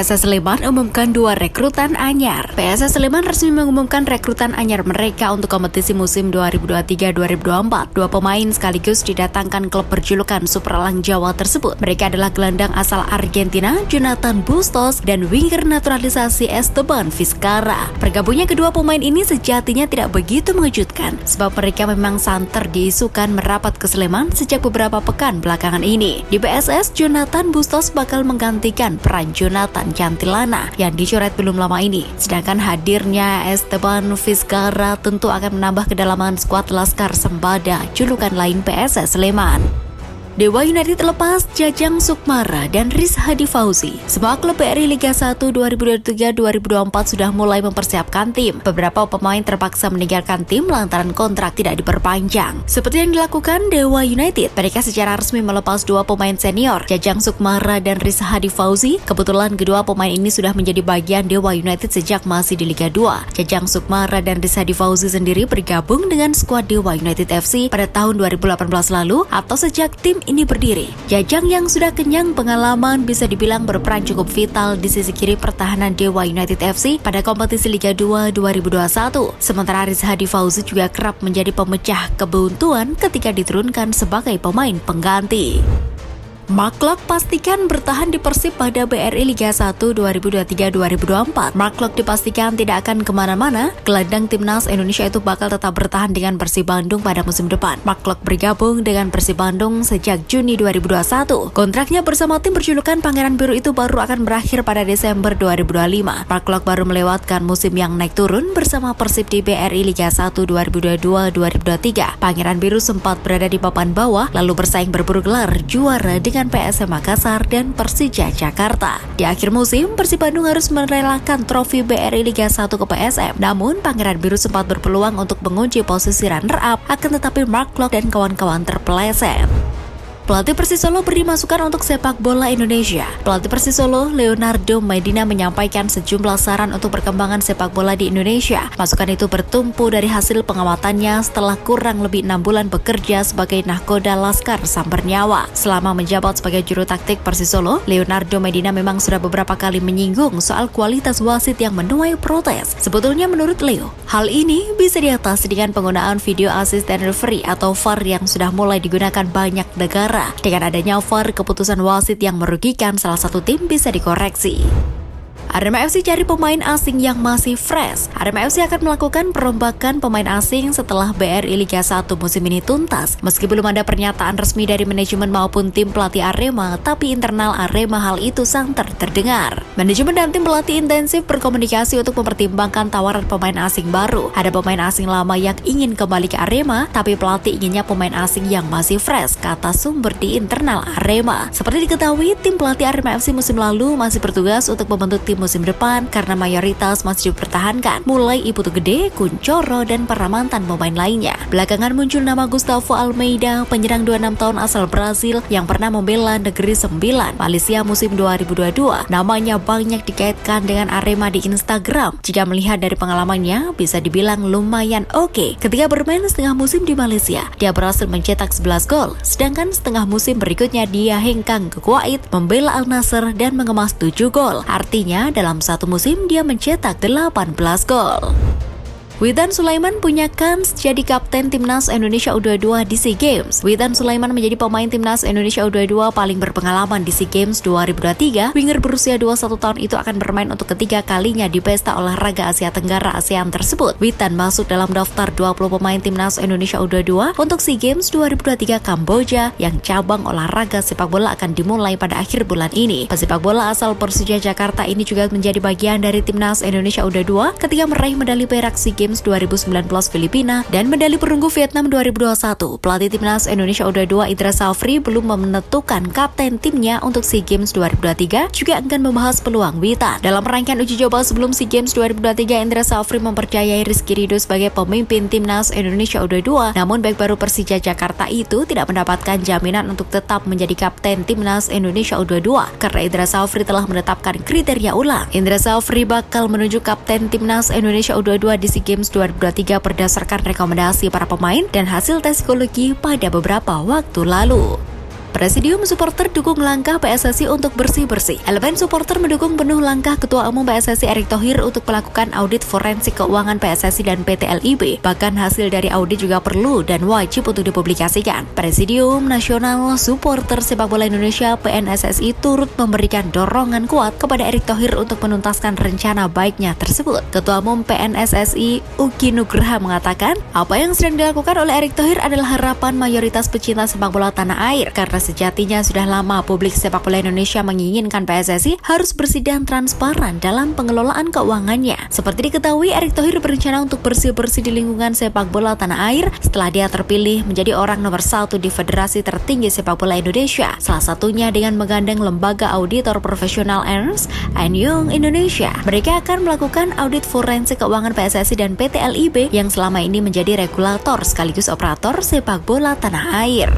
PSS Sleman umumkan 2 rekrutan anyar. PSS Sleman resmi mengumumkan rekrutan anyar mereka untuk kompetisi musim 2023-2024. 2 pemain sekaligus didatangkan klub berjulukan Super Elang Jawa tersebut. Mereka adalah gelandang asal Argentina, Jonathan Bustos, dan winger naturalisasi Esteban Vizcarra. Bergabungnya kedua pemain ini sejatinya tidak begitu mengejutkan, sebab mereka memang santer diisukan merapat ke Sleman sejak beberapa pekan belakangan ini. Di PSS, Jonathan Bustos bakal menggantikan peran Jonathan Cantilana yang dicoret belum lama ini. Sedangkan hadirnya Esteban Vizcarra tentu akan menambah kedalaman skuad Laskar Sembada, julukan lain PSS Sleman. Dewa United lepas Jajang Sukmara dan Riz Hadi Fauzi. Semua klub BRI Liga 1 2023-2024 sudah mulai mempersiapkan tim. Beberapa pemain terpaksa meninggalkan tim lantaran kontrak tidak diperpanjang. Seperti yang dilakukan Dewa United, mereka secara resmi melepas 2 pemain senior, Jajang Sukmara dan Riz Hadi Fauzi. Kebetulan kedua pemain ini sudah menjadi bagian Dewa United sejak masih di Liga 2. Jajang Sukmara dan Riz Hadi Fauzi sendiri bergabung dengan skuad Dewa United FC pada tahun 2018 lalu atau sejak tim ini berdiri. Jajang yang sudah kenyang pengalaman bisa dibilang berperan cukup vital di sisi kiri pertahanan Dewa United FC pada kompetisi Liga 2 2021. Sementara Riz Hadi Fauzi juga kerap menjadi pemecah kebuntuan ketika diturunkan sebagai pemain pengganti. Mark Locke pastikan bertahan di Persib pada BRI Liga 1 2023-2024. Mark Locke dipastikan tidak akan kemana-mana. Gelandang timnas Indonesia itu bakal tetap bertahan dengan Persib Bandung pada musim depan. Mark Locke bergabung dengan Persib Bandung sejak Juni 2021. Kontraknya bersama tim berjulukan Pangeran Biru itu baru akan berakhir pada Desember 2025. Mark Locke baru melewatkan musim yang naik turun bersama Persib di BRI Liga 1 2022-2023. Pangeran Biru sempat berada di papan bawah, lalu bersaing berburu gelar juara dengan PSM Makassar dan Persija Jakarta. Di akhir musim, Persib Bandung harus merelakan trofi BRI Liga 1 ke PSM. Namun, Pangeran Biru sempat berpeluang untuk mengunci posisi runner-up, akan tetapi Mark Locke dan kawan-kawan terpeleset. Pelatih Persisolo beri masukan untuk sepak bola Indonesia. Pelatih Persisolo, Leonardo Medina, menyampaikan sejumlah saran untuk perkembangan sepak bola di Indonesia. Masukan itu bertumpu dari hasil pengamatannya setelah kurang lebih 6 bulan bekerja sebagai nahkoda Laskar Sambernyawa. Selama menjabat sebagai juru taktik Persisolo, Leonardo Medina memang sudah beberapa kali menyinggung soal kualitas wasit yang menuai protes. Sebetulnya menurut Leo, hal ini bisa diatasi dengan penggunaan video assistant referee atau VAR yang sudah mulai digunakan banyak negara. Dengan adanya VAR, keputusan wasit yang merugikan salah satu tim bisa dikoreksi. Arema FC cari pemain asing yang masih fresh. Arema FC akan melakukan perombakan pemain asing setelah BRI Liga 1 musim ini tuntas. Meski belum ada pernyataan resmi dari manajemen maupun tim pelatih Arema, tapi internal Arema hal itu santer terdengar. Manajemen dan tim pelatih intensif berkomunikasi untuk mempertimbangkan tawaran pemain asing baru. Ada pemain asing lama yang ingin kembali ke Arema, tapi pelatih inginnya pemain asing yang masih fresh, kata sumber di internal Arema. Seperti diketahui, tim pelatih Arema FC musim lalu masih bertugas untuk membentuk tim musim depan karena mayoritas masih dipertahankan, mulai Iputu Gede, Kuncoro, dan para mantan pemain lainnya. Belakangan muncul nama Gustavo Almeida, penyerang 26 tahun asal Brasil yang pernah membela Negeri Sembilan Malaysia musim 2022. Namanya banyak dikaitkan dengan Arema di Instagram. Jika melihat dari pengalamannya, bisa dibilang lumayan oke. Ketika bermain setengah musim di Malaysia, dia berhasil mencetak 11 gol, sedangkan setengah musim berikutnya dia hengkang ke Kuwait, membela Al Nassr dan mengemas 7 gol. Artinya, dalam satu musim dia mencetak 18 gol. Witan Sulaiman punya kans jadi kapten timnas Indonesia U22 di SEA Games. Witan Sulaiman menjadi pemain timnas Indonesia U22 paling berpengalaman di SEA Games 2023. Winger berusia 21 tahun itu akan bermain untuk ketiga kalinya di pesta olahraga Asia Tenggara ASEAN tersebut. Witan masuk dalam daftar 20 pemain timnas Indonesia U22 untuk SEA Games 2023 Kamboja yang cabang olahraga sepak bola akan dimulai pada akhir bulan ini. Pesepak bola asal Persija Jakarta ini juga menjadi bagian dari timnas Indonesia U22 ketika meraih medali perak SEA Games 2019 Filipina dan medali perunggu Vietnam 2021. Pelatih timnas Indonesia U22 Indra Safri belum menentukan kapten timnya untuk SEA Games 2023, juga akan membahas peluang Witan. Dalam rangkaian uji coba sebelum SEA Games 2023, Indra Safri mempercayai Rizky Ridho sebagai pemimpin timnas Indonesia U22. Namun bek baru Persija Jakarta itu tidak mendapatkan jaminan untuk tetap menjadi kapten timnas Indonesia U22 karena Indra Safri telah menetapkan kriteria ulang. Indra Safri bakal menunjuk kapten timnas Indonesia U22 di SEA Games 2023 berdasarkan rekomendasi para pemain dan hasil tes psikologi pada beberapa waktu lalu. Presidium supporter dukung langkah PSSI untuk bersih-bersih. Elemen supporter mendukung penuh langkah Ketua Umum PSSI Erick Thohir untuk melakukan audit forensik keuangan PSSI dan PT LIB. Bahkan hasil dari audit juga perlu dan wajib untuk dipublikasikan. Presidium Nasional Supporter Sepak Bola Indonesia PNSSI turut memberikan dorongan kuat kepada Erick Thohir untuk menuntaskan rencana baiknya tersebut. Ketua Umum PNSSI Uki Nugraha mengatakan, apa yang sedang dilakukan oleh Erick Thohir adalah harapan mayoritas pecinta sepak bola tanah air, karena sejatinya sudah lama publik sepak bola Indonesia menginginkan PSSI harus bersih dan transparan dalam pengelolaan keuangannya. Seperti diketahui, Erick Thohir berencana untuk bersih-bersih di lingkungan sepak bola tanah air setelah dia terpilih menjadi orang nomor 1 di Federasi tertinggi sepak bola Indonesia, salah satunya dengan menggandeng lembaga auditor profesional Ernst & Young Indonesia. Mereka akan melakukan audit forensik keuangan PSSI dan PT LIB yang selama ini menjadi regulator sekaligus operator sepak bola tanah air.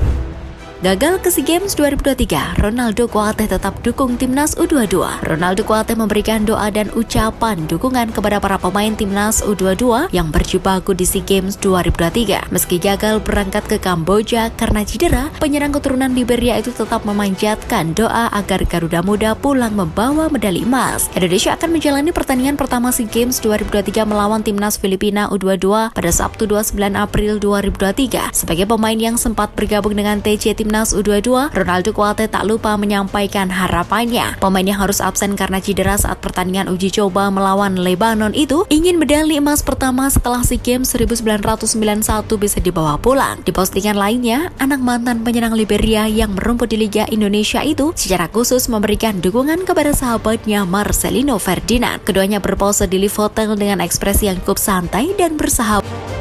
Gagal ke SEA Games 2023, Ronaldo Kuateh tetap dukung timnas U22. Ronaldo Kuateh memberikan doa dan ucapan dukungan kepada para pemain timnas U22 yang berjibaku di SEA Games 2023. Meski gagal berangkat ke Kamboja karena cedera, penyerang keturunan Liberia itu tetap memanjatkan doa agar Garuda Muda pulang membawa medali emas. Indonesia akan menjalani pertandingan pertama SEA Games 2023 melawan timnas Filipina U22 pada Sabtu 29 April 2023. Sebagai pemain yang sempat bergabung dengan TC Timnas U22, Ronaldo Kuateh tak lupa menyampaikan harapannya. Pemain yang harus absen karena cedera saat pertandingan uji coba melawan Lebanon itu ingin medali emas pertama setelah SEA Games 1991 bisa dibawa pulang. Di postingan lainnya, anak mantan penyerang Liberia yang merumput di Liga Indonesia itu secara khusus memberikan dukungan kepada sahabatnya Marcelino Ferdinand. Keduanya berpose di lift hotel dengan ekspresi yang cukup santai dan bersahabat.